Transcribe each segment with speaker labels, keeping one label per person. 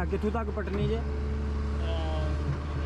Speaker 1: कितों तक पटनी जे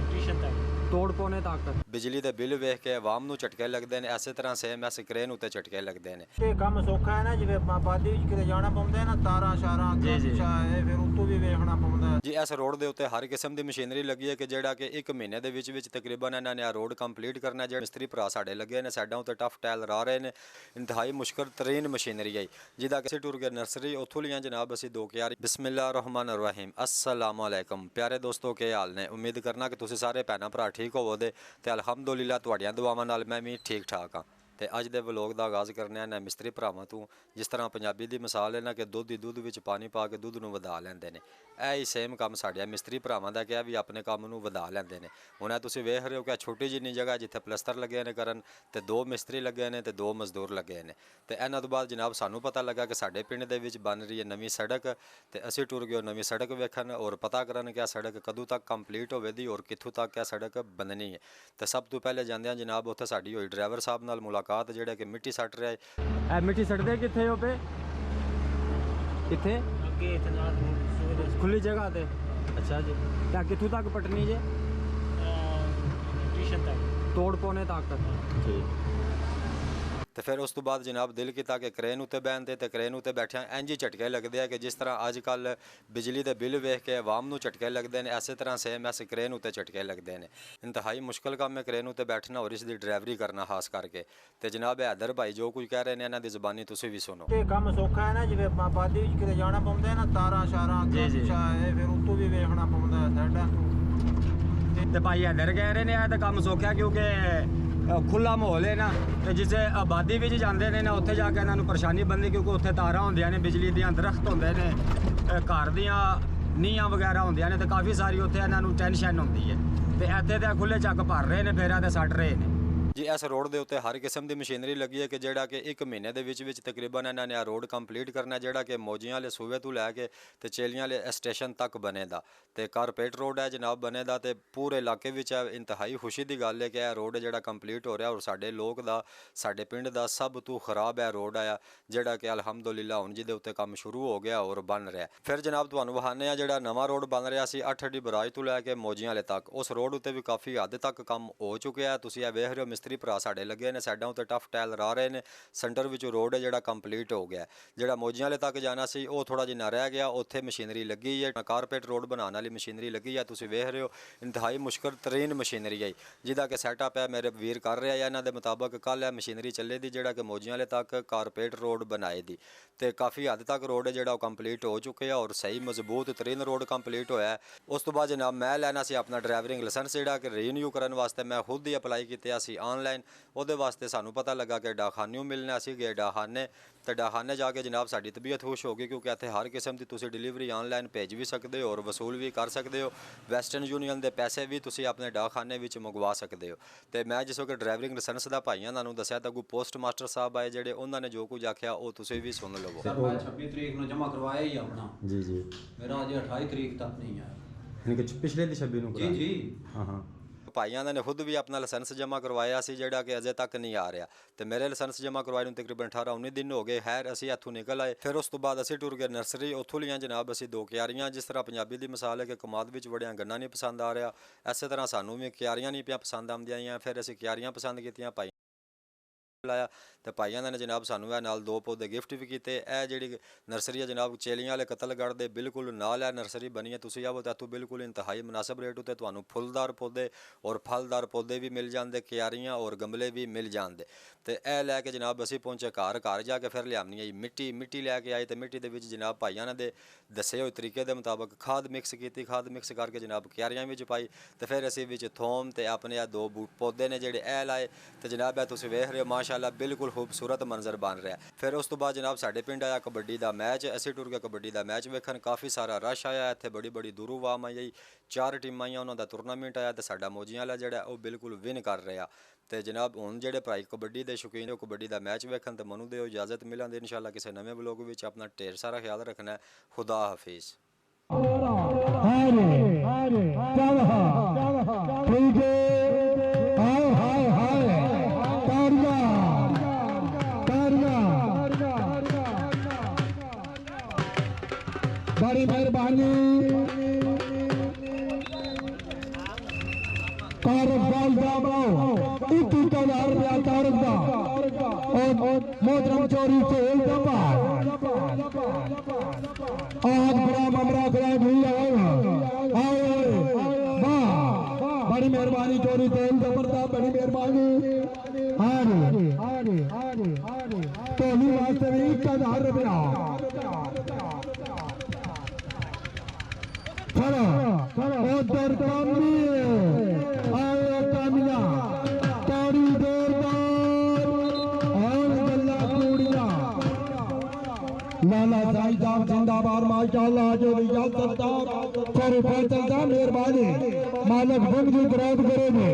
Speaker 2: ट्यूशन तक
Speaker 1: ਤੋੜ ਪੌਣੇ ਤੱਕ
Speaker 3: ਬਿਜਲੀ ਦੇ ਬਿੱਲ ਵੇਖ ਕੇ ਆਵਾਮ ਨੂੰ ਝਟਕੇ ਲੱਗਦੇ ਨੇ, ਇਸੇ ਤਰ੍ਹਾਂ ਸੇਮ ਐ ਸਕਰੀਨ ਉੱਤੇ ਝਟਕੇ ਲੱਗਦੇ ਨੇ।
Speaker 4: ਇਹ ਕੰਮ ਸੌਖਾ ਹੈ ਨਾ, ਜਿਵੇਂ ਆਬਾਦੀ ਵਿੱਚ ਕਿਤੇ ਜਾਣਾ ਪਉਂਦਾ ਹੈ ਨਾ, ਤਾਰਾਂ ਸ਼ਾਰਾਂ ਫਿਰ ਉਤੋਂ ਵੀ ਵੇਖਣਾ ਪਉਂਦਾ
Speaker 3: ਜੀ। ਇਸ ਰੋਡ ਦੇ ਉੱਤੇ ਹਰ ਕਿਸਮ ਦੀ ਮਸ਼ੀਨਰੀ ਲੱਗੀ ਹੈ ਕਿ ਜਿਹੜਾ ਕਿ 1 ਮਹੀਨੇ ਦੇ ਵਿੱਚ ਤਕਰੀਬਨ ਇਹਨਾਂ ਨੇ ਆ ਰੋਡ ਕੰਪਲੀਟ ਕਰਨਾ। ਜਿਹੜੇ ਮਿਸਤਰੀ ਭਰਾ ਸਾਡੇ ਲੱਗੇ ਨੇ, ਸਾਈਡਾਂ ਉੱਤੇ ਟਫ ਟਾਇਲ ਲਾ ਰਹੇ ਨੇ। ਇੰਤਹਾਈ ਮੁਸ਼ਕਲ ਤਰੀਨ ਮਸ਼ੀਨਰੀ ਹੈ ਜਿਹਦਾ ਕਿ ਟੁਰ ਕੇ ਨਰਸਰੀ ਉੱਥੋਂ ਲੀਆਂ ਜਨਾਬ ਅਸੀਂ 2 ਕਿਆਰੀ। ਬਿਸਮਿल्लाह रहमान रहीम अस्सलाम वालेकुम प्यारे दोस्तों के हाल ने। उम्मीद करना कि तुसीं सारे भैन भरा ठीक होवोगे ਤੇ ਅਲਹਮਦੁਲਿਲਾ ਤੁਹਾਡੀਆਂ ਦੁਆਵਾਂ ਨਾਲ ਮੈਂ ਵੀ ਠੀਕ ਠਾਕ ਹਾਂ। ਤੇ ਅੱਜ ਦੇ ਵਲੋਗ ਦਾ ਆਗਾਜ਼ ਕਰਨੇ ਆ ਨਾ ਮਿਸਤਰੀ ਭਰਾਵਾਂ ਤੋਂ। ਜਿਸ ਤਰ੍ਹਾਂ ਪੰਜਾਬੀ ਦੀ ਮਿਸਾਲ ਹੈ ਨਾ ਕਿ ਦੁੱਧ ਵਿੱਚ ਪਾਣੀ ਪਾ ਕੇ ਦੁੱਧ ਨੂੰ ਵਧਾ ਲੈਂਦੇ ਨੇ, ਇਹ ਹੀ ਸੇਮ ਕੰਮ ਸਾਡੇ ਮਿਸਤਰੀ ਭਰਾਵਾਂ ਦਾ ਕਿਹਾ ਵੀ ਆਪਣੇ ਕੰਮ ਨੂੰ ਵਧਾ ਲੈਂਦੇ ਨੇ। ਹੁਣ ਇਹ ਤੁਸੀਂ ਵੇਖ ਰਹੇ ਹੋ ਕਿ ਛੋਟੀ ਜਿੰਨੀ ਜਗ੍ਹਾ ਜਿੱਥੇ ਪਲਸਤਰ ਲੱਗੇ ਨੇ ਕਰਨ ਤੇ 2 ਮਿਸਤਰੀ ਲੱਗੇ ਨੇ ਤੇ 2 ਮਜ਼ਦੂਰ ਲੱਗੇ ਨੇ। ਤੇ ਇਹਨਾਂ ਤੋਂ ਬਾਅਦ ਜਨਾਬ ਸਾਨੂੰ ਪਤਾ ਲੱਗਾ ਕਿ ਸਾਡੇ ਪਿੰਡ ਦੇ ਵਿੱਚ ਬਣ ਰਹੀ ਹੈ ਨਵੀਂ ਸੜਕ ਤੇ ਅਸੀਂ ਟੁਰ ਗਏ ਨਵੀਂ ਸੜਕ ਵੇਖਣ ਔਰ ਪਤਾ ਕਰਨ ਕਿ ਇਹ ਸੜਕ ਕਦੋਂ ਤੱਕ ਕੰਪਲੀਟ ਹੋਵੇਗੀ ਔਰ ਕਿੱਥੋਂ ਤੱਕ ਇਹ ਸੜਕ ਬਣਨੀ ਹੈ। ਤੇ ਸਭ ਤੋਂ ਪਹਿਲੇ ਜਾਂਦੇ ਹਾਂ ਜਨਾਬ ਉੱਥੇ ਸਾਡੀ ਹੋਈ ਡਰਾਈਵਰ ਸਾਹਿਬ ਨਾਲ ਮੁਲਾਕਾਤ, ਜਿਹੜਾ ਕਿ ਮਿੱਟੀ ਸੱਟ ਰਿਹਾ ਹੈ।
Speaker 1: ਇਹ ਮਿੱਟੀ ਸੱਟਦੇ ਕਿੱਥੇ ਹੋ ਪੇ? ਕਿੱਥੇ?
Speaker 2: ਅੱਗੇ ਇੱਥੇ ਨਾਲ
Speaker 1: ਖੁੱਲੀ ਜਗ੍ਹਾ ਤੇ। ਅੱਛਾ ਜੀ। ਤਾਂ ਕਿੱਥੋਂ ਤੱਕ ਪਟਨੀ ਜੇ?
Speaker 2: ट्यूशन तक
Speaker 1: ਤੋੜ ਪੌਣੇ ਤੱਕ। ਠੀਕ।
Speaker 3: ਤੇ ਫਿਰ ਉਸ ਤੋਂ ਬਾਅਦ ਜਨਾਬ ਦਿਲ ਕੀਤਾ ਕਿ ਕ੍ਰੇਨ ਉੱਤੇ ਬਹਿਣ ਤੇ ਕ੍ਰੇਨ ਉੱਤੇ ਬੈਠਿਆਂ ਇੰਝ ਹੀ ਝਟਕੇ ਲੱਗਦੇ ਆ ਕਿ ਜਿਸ ਤਰ੍ਹਾਂ ਅੱਜ ਕੱਲ ਬਿਜਲੀ ਦੇ ਬਿੱਲ ਵੇਖ ਕੇ ਆਵਾਮ ਨੂੰ ਝਟਕੇ ਲੱਗਦੇ ਨੇ, ਇਸੇ ਤਰ੍ਹਾਂ ਸੇਮ ਐਸ ਕ੍ਰੇਨ ਉੱਤੇ ਝਟਕੇ ਲੱਗਦੇ ਨੇ। ਇੰਤਹਾਈ ਮੁਸ਼ਕਲ ਕੰਮ ਹੈ ਕ੍ਰੇਨ ਉੱਤੇ ਬੈਠਣਾ ਔਰ ਇਸ ਦੀ ਡਰਾਈਵਰੀ ਕਰਨਾ ਖਾਸ ਕਰਕੇ। ਤੇ ਜਨਾਬ ਹੈਦਰ ਭਾਈ ਜੋ ਕੁਝ ਕਹਿ ਰਹੇ ਨੇ ਇਹਨਾਂ ਦੀ ਜ਼ੁਬਾਨੀ ਤੁਸੀਂ ਵੀ ਸੁਣੋ।
Speaker 4: ਇਹ ਕੰਮ ਸੌਖਾ ਹੈ ਨਾ, ਜਿਵੇਂ ਆਬਾਦੀ ਵਿੱਚ ਕਿਤੇ ਜਾਣਾ ਪਉਂਦਾ ਹੈ ਨਾ, ਤਾਰਾਂ ਸ਼ਾਰਾਂ ਫਿਰ ਉਤੋਂ ਵੀ ਵੇਖਣਾ ਪਉਂਦਾ ਹੈ ਸਾਈਡਾਂ ਤੋਂ।
Speaker 1: ਤੇ ਭਾਈ ਹੈਦਰ ਕਹਿ ਰਹੇ ਨੇ ਇਹ ਤਾਂ ਕੰਮ ਸੌਖਾ ਕਿਉਂਕਿ ਖੁੱਲਾ ਮਾਹੌਲ ਹੈ ਨਾ, ਤੇ ਜਿਸੇ ਆਬਾਦੀ ਵਿੱਚ ਜਾਂਦੇ ਨੇ ਨਾ ਉੱਥੇ ਜਾ ਕੇ ਇਹਨਾਂ ਨੂੰ ਪਰੇਸ਼ਾਨੀ ਬਣਦੀ ਕਿਉਂਕਿ ਉੱਥੇ ਤਾਰਾਂ ਹੁੰਦੀਆਂ ਨੇ, ਬਿਜਲੀ ਦੀਆਂ ਦਰਖਤ ਹੁੰਦੇ ਨੇ, ਘਰ ਦੀਆਂ ਨੀਹਾਂ ਵਗੈਰਾ ਹੁੰਦੀਆਂ ਨੇ ਤੇ ਕਾਫੀ ਸਾਰੀ ਉੱਥੇ ਇਹਨਾਂ ਨੂੰ ਟੈਨਸ਼ਨ ਹੁੰਦੀ ਹੈ। ਤੇ ਇੱਥੇ ਤਾਂ ਖੁੱਲੇ ਚੱਕ ਭਰ ਰਹੇ ਨੇ, ਫੇਰਾਂ ਤੇ ਸੱਟ ਰਹੇ ਨੇ
Speaker 3: ਜੀ। ਇਸ ਰੋਡ ਦੇ ਉੱਤੇ ਹਰ ਕਿਸਮ ਦੀ ਮਸ਼ੀਨਰੀ ਲੱਗੀ ਹੈ ਕਿ ਜਿਹੜਾ ਕਿ 1 ਮਹੀਨੇ ਦੇ ਵਿੱਚ ਤਕਰੀਬਨ ਇਹਨਾਂ ਨੇ ਆ ਰੋਡ ਕੰਪਲੀਟ ਕਰਨਾ, ਜਿਹੜਾ ਕਿ ਮੋਜੀਆਂ ਵਾਲੇ ਸੂਬੇ ਤੋਂ ਲੈ ਕੇ ਤੇ ਚੇਲੀਆਂ ਵਾਲੇ ਸਟੇਸ਼ਨ ਤੱਕ ਬਣੇਦਾ। ਤੇ ਕਾਰਪੇਟ ਰੋਡ ਹੈ ਜਨਾਬ ਬਣੇਦਾ ਤੇ ਪੂਰੇ ਇਲਾਕੇ ਵਿੱਚ ਇੰਤਹਾਈ ਖੁਸ਼ੀ ਦੀ ਗੱਲ ਹੈ ਕਿ ਇਹ ਰੋਡ ਜਿਹੜਾ ਕੰਪਲੀਟ ਹੋ ਰਿਹਾ ਔਰ ਸਾਡੇ ਲੋਕ ਦਾ, ਸਾਡੇ ਪਿੰਡ ਦਾ ਸਭ ਤੋਂ ਖਰਾਬ ਹੈ ਰੋਡ ਆਇਆ, ਜਿਹੜਾ ਕਿ ਅਲਹਮਦੁਲਿਲਾ ਹੁਣ ਜਿਹਦੇ ਉੱਤੇ ਕੰਮ ਸ਼ੁਰੂ ਹੋ ਗਿਆ ਔਰ ਬਣ ਰਿਹਾ। ਫਿਰ ਜਨਾਬ ਤੁਹਾਨੂੰ ਵਹਾਨੇ ਆ ਜਿਹੜਾ ਨਵਾਂ ਰੋਡ ਬਣ ਰਿਹਾ ਸੀ 8 ਅੱਡੀ ਬਰਾਜ ਤੋਂ ਲੈ ਕੇ ਮੋਜੀਆਂ ਵਾਲੇ ਤੱਕ, ਉਸ ਰੋਡ ਉੱਤੇ ਵੀ ਕਾਫੀ ਹੱਦ ਤੱਕ ਕੰਮ ਹੋ ਚੁੱਕਿਆ। ਤੁਸੀਂ ਇਹ ਵੇਖ ਰਹੇ ਹੋ ਮਿਸਤਰੀ ਭਰਾ ਸਾਡੇ ਲੱਗੇ ਨੇ, ਸਾਈਡਾਂ ਉੱਤੇ ਟਫ ਟਾਇਲ ਲਾ ਰਹੇ ਨੇ। ਸੈਂਟਰ ਵਿੱਚੋਂ ਰੋਡ ਹੈ ਜਿਹੜਾ ਕੰਪਲੀਟ ਹੋ ਗਿਆ। ਜਿਹੜਾ ਮੋਜੀਆਂ ਵਾਲੇ ਤੱਕ ਜਾਣਾ ਸੀ ਉਹ ਥੋੜਾ ਜਿਹਾ ਰਹਿ ਗਿਆ, ਉੱਥੇ ਮਸ਼ੀਨਰੀ ਲੱਗੀ ਹੈ, ਕਾਰਪੇਟ ਰੋਡ ਬਣਾਉਣ ਵਾਲੀ ਮਸ਼ੀਨਰੀ ਲੱਗੀ ਹੈ। ਤੁਸੀਂ ਵੇਖ ਰਹੇ ਹੋ ਇੰਤਹਾਈ ਮੁਸ਼ਕਲ ਤਰੀਨ ਮਸ਼ੀਨਰੀ ਹੈ ਜਿਹਦਾ ਕਿ ਸੈਟਅਪ ਹੈ ਮੇਰੇ ਵੀਰ ਕਰ ਰਿਹਾ ਹੈ। ਇਹਨਾਂ ਦੇ ਮੁਤਾਬਕ ਕੱਲ ਇਹ ਮਸ਼ੀਨਰੀ ਚੱਲੇ ਦੀ ਜਿਹੜਾ ਕਿ ਮੋਜੀਆਂ ਵਾਲੇ ਤੱਕ ਕਾਰਪੇਟ ਰੋਡ ਬਣਾਏ ਦੀ ਤੇ ਕਾਫੀ ਹੱਦ ਤੱਕ ਰੋਡ ਹੈ ਜਿਹੜਾ ਉਹ ਕੰਪਲੀਟ ਹੋ ਚੁੱਕਿਆ ਔਰ ਸਹੀ ਮਜ਼ਬੂਤ ਤਰੀਨ ਰੋਡ ਕੰਪਲੀਟ ਹੋਇਆ। ਉਸ ਤੋਂ ਬਾਅਦ ਜਨਾਬ ਮੈਂ ਲੈਣਾ ਸੀ ਆਪਣਾ ਡਰਾਈਵਰਿੰਗ ਲਾਇਸੈਂਸ ਜਿਹੜਾ ਕਿ ਰੀਨਿਊ ਕਰਨ ਵਾਸਤੇ ਮੈਂ ਖੁਦ ਹੀ ਅਪਲਾਈ ਕੀਤਾ ਸੀ ਆਨਲਾਈਨ। ਉਹਦੇ ਵਾਸਤੇ ਸਾਨੂੰ ਪਤਾ ਲੱਗਾ ਕਿ ਡਾਕਖਾਨਿਓਂ ਮਿਲਣਾ। ਅਸੀਂ ਗਏ ਡਾਕਖਾਨੇ ਤੇ ਡਾਕਖਾਨੇ ਜਾ ਕੇ ਜਨਾਬ ਸਾਡੀ ਤਬੀਅਤ ਖੁਸ਼ ਹੋ ਗਈ ਕਿਉਂਕਿ ਇੱਥੇ ਹਰ ਕਿਸਮ ਦੀ ਤੁਸੀਂ ਡਿਲੀਵਰੀ ਆਨਲਾਈਨ ਭੇਜ ਵੀ ਸਕਦੇ ਹੋ ਔਰ ਵਸੂਲ ਵੀ ਕਰ ਸਕਦੇ ਹੋ। ਵੈਸਟਰਨ ਯੂਨੀਅਨ ਦੇ ਪੈਸੇ ਵੀ ਤੁਸੀਂ ਆਪਣੇ ਡਾਕਖਾਨੇ ਵਿੱਚ ਮੰਗਵਾ ਸਕਦੇ ਹੋ। ਤੇ ਮੈਂ ਜਿਸ ਵਕਤ ਡਰਾਈਵਰਿੰਗ ਲਾਇਸੈਂਸ ਦਾ ਭਾਈਆਂ ਤੁਹਾਨੂੰ ਦੱਸਿਆ ਤਾਂ ਕੋਈ ਪੋਸਟ ਮਾਸਟਰ ਸਾਹਿਬ ਆਏ ਜਿਹੜੇ ਉਹਨਾਂ ਨੇ ਜੋ ਕੁਝ ਆਖਿਆ ਉਹ ਤੁਸੀਂ ਵੀ ਸੁਣ ਲਵੋ।
Speaker 4: ਸਰ ਮੈਂ 26 ਤਰੀਕ ਨੂੰ ਜਮ੍ਹਾਂ ਕਰਵਾਇਆ ਹੀ ਆਪਣਾ
Speaker 1: ਜੀ
Speaker 4: ਮੇਰਾ ਅਜੇ 28 ਤਰੀਕ ਤੱਕ ਨਹੀਂ ਆਇਆ।
Speaker 1: ਯਾਨੀ ਕਿ ਪਿਛਲੇ ਦੀ 26 ਨੂੰ
Speaker 4: ਜੀ ਜੀ
Speaker 1: ਹਾਂ
Speaker 3: ਭਾਈਆਂ ਨੇ ਖੁਦ ਵੀ ਆਪਣਾ ਲਾਇਸੈਂਸ ਜਮ੍ਹਾਂ ਕਰਵਾਇਆ ਸੀ ਜਿਹੜਾ ਕਿ ਅਜੇ ਤੱਕ ਨਹੀਂ ਆ ਰਿਹਾ। ਤੇ ਮੇਰੇ ਲਾਇਸੈਂਸ ਜਮ੍ਹਾਂ ਕਰਵਾਏ ਨੂੰ ਤਕਰੀਬਨ 18-19 ਦਿਨ ਹੋ ਗਏ। ਖੈਰ ਅਸੀਂ ਇੱਥੋਂ ਨਿਕਲ ਆਏ। ਫਿਰ ਉਸ ਤੋਂ ਬਾਅਦ ਅਸੀਂ ਟੁਰ ਗਏ ਨਰਸਰੀ, ਉੱਥੋਂ ਲੀਆਂ ਜਨਾਬ ਅਸੀਂ 2 ਕਿਆਰੀਆਂ। ਜਿਸ ਤਰ੍ਹਾਂ ਪੰਜਾਬੀ ਦੀ ਮਿਸਾਲ ਹੈ ਕਿ ਕਮਾਦ ਵਿੱਚ ਵੜਿਆ ਗੰਨਾ ਨਹੀਂ ਪਸੰਦ ਆ ਰਿਹਾ, ਇਸੇ ਤਰ੍ਹਾਂ ਸਾਨੂੰ ਵੀ ਕਿਆਰੀਆਂ ਨਹੀਂ ਪਿਆ ਪਸੰਦ ਆਉਂਦੀਆਂ। ਫਿਰ ਅਸੀਂ ਕਿਆਰੀਆਂ ਪਸੰਦ ਕੀਤੀਆਂ ਭਾਈ ਲਾਇਆ ਤੇ ਭਾਈਆਂ ਨੇ ਜਨਾਬ ਸਾਨੂੰ ਇਹ ਨਾਲ 2 ਪੌਦੇ ਗਿਫਟ ਵੀ ਕੀਤੇ। ਇਹ ਜਿਹੜੀ ਨਰਸਰੀ ਹੈ ਜਨਾਬ ਚੇਲੀਆਂ ਵਾਲੇ ਕਤਲਗੜ੍ਹ ਦੇ ਬਿਲਕੁਲ ਨਾਲ ਇਹ ਨਰਸਰੀ ਬਣੀ ਹੈ। ਤੁਸੀਂ ਆਵੋ ਤਾਂ ਇੱਥੋਂ ਬਿਲਕੁਲ ਇੰਤਹਾਈ ਮੁਨਾਸਬ ਰੇਟ ਉੱਤੇ ਤੁਹਾਨੂੰ ਫੁੱਲਦਾਰ ਪੌਦੇ ਔਰ ਫਲਦਾਰ ਪੌਦੇ ਵੀ ਮਿਲ ਜਾਂਦੇ, ਕਿਆਰੀਆਂ ਔਰ ਗਮਲੇ ਵੀ ਮਿਲ ਜਾਂਦੇ। ਤੇ ਇਹ ਲੈ ਕੇ ਜਨਾਬ ਅਸੀਂ ਪਹੁੰਚੇ ਘਰ ਜਾ ਕੇ ਫਿਰ ਲਿਆਉਣੀ ਆਈ ਮਿੱਟੀ ਲੈ ਕੇ ਆਏ ਤੇ ਮਿੱਟੀ ਦੇ ਵਿੱਚ ਜਨਾਬ ਭਾਈਆਂ ਦੇ ਦੱਸੇ ਹੋਏ ਤਰੀਕੇ ਦੇ ਮੁਤਾਬਕ ਖਾਦ ਮਿਕਸ ਕੀਤੀ। ਖਾਦ ਮਿਕਸ ਕਰਕੇ ਜਨਾਬ ਕਿਆਰੀਆਂ ਵਿੱਚ ਪਾਈ ਤੇ ਫਿਰ ਅਸੀਂ ਵਿੱਚ ਥੋਮ ਤੇ ਆਪਣੇ ਆ 2 ਪੌਦੇ ਨੇ ਜਿਹੜੇ ਇਹ ਲਾਏ ਤੇ ਜਨਾਬ ਇਹ ਤੁਸੀਂ ਵੇਖ ਰਹੇ ਹੋ ਮਾਸ਼ਾਅੱਲਾ ਬਿਲकुल खूबसूरत मंजर बन रहा है। फिर उस तो बाद जनाब साढ़े पिंड आया कबड्डी का मैच, असी टुर के कबड्डी का मैच वेखन। काफ़ी सारा रश आया, इतने बड़ी दूरों वाम आई। 4 टीम आईयां, उन्होंने टूरनामेंट आया तो साडा मोजियां वाला जिहड़ा वो बिल्कुल विन कर रहा। तो जनाब हुण जिहड़े भराई कबड्डी के शौकीन हो कबड्डी का मैच वेखन तो मनु दिओ इजाजत मिलांगे इंशाअल्लाह किसी नवे ब्लॉग में। अपना ढेर सारा ख्याल रखना है। खुदा हाफिज़।
Speaker 5: हाय हाय हाय
Speaker 2: मेहरबानी कारबाल जाओ 21,000 रुपया तारदा और मोहतरम चोरी फेल दबा आज बड़ा ममरा करा नहीं आएगा वाह बड़ी मेहरबानी चोरी फेल दबरदा बड़ी मेहरबानी टोली वास्ते भी 21,000 रुपया उधर कामी आया कामिया तारी जोरदार और गल्ला कूड़िया लाला साईं साहब जिंदाबाद माशाअल्लाह जो रियाल सरदार सर फैसल दा मेहरबानी मालिक बंदी बराद करेंगे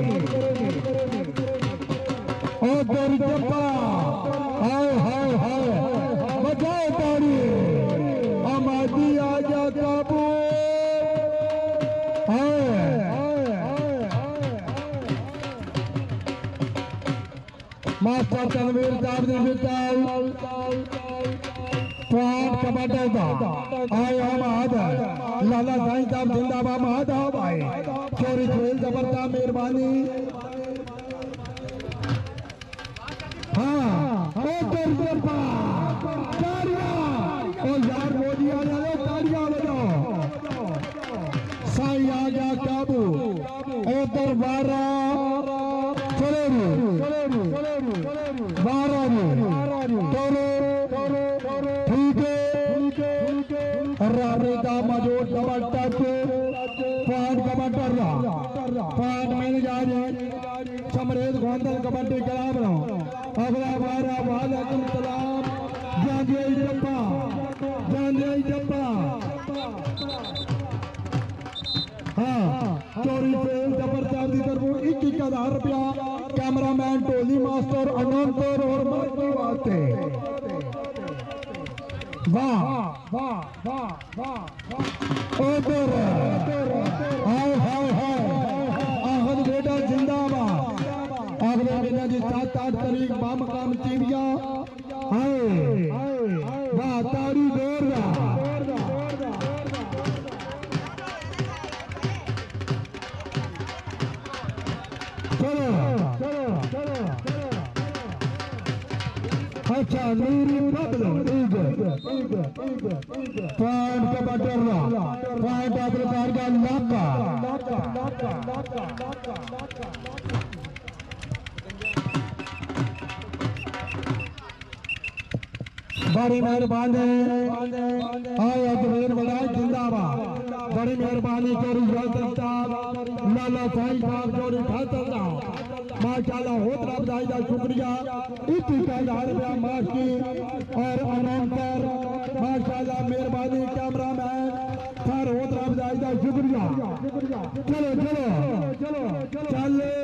Speaker 2: उधर जप्पा हाय हाय हाय बजाओ तारी आमादी आजा काबू मास्टर तनवीर साहब ने विकाल पांच कमांडर दा आए हमाद लाला साईं साहब जिंदाबाद महादा भाई चोरी फेल जबरदस्त मेहरबानी हाँ ओ तरफा तारियां ओ यार मोदी आ जाओ तारियां बजाओ साईं आ गया काबू उधर बारा मजूद समरेद गोंदल कबड्डी कलाम अगला बारा वालेकुम सलाम जांजे जप्पा हाँ चोरी फेल जबरदस्त की तरफ 21,000 रुपया कैमरामैन टोली मास्टर अनंतपुर और मार्की वास्ते वाह वाह वाह वाह उधर हाय हाय हाय आहद बेटा जिंदाबाद अगले महीने की 7-8 तारीख बामकाम चीनिया हाय वाह तारी जोरदार अच्छा नीरी प्रॉब्लम पॉइंट का बटरला पॉइंट अपने कार का लाका बड़ी मेहरबानी आए अजमेर बड़ाई जिंदाबाद बड़ी मेहरबानी चोरी लाला साईं साहब चोरी खाता माशाअल्लाह होतरा बधाई का शुक्रिया 21,000 रुपया माफ की और अनंतर माशाअल्लाह मेहरबानी कैमरामैन सर होतरा बधाई का शुक्रिया चलो चलो चलो चलो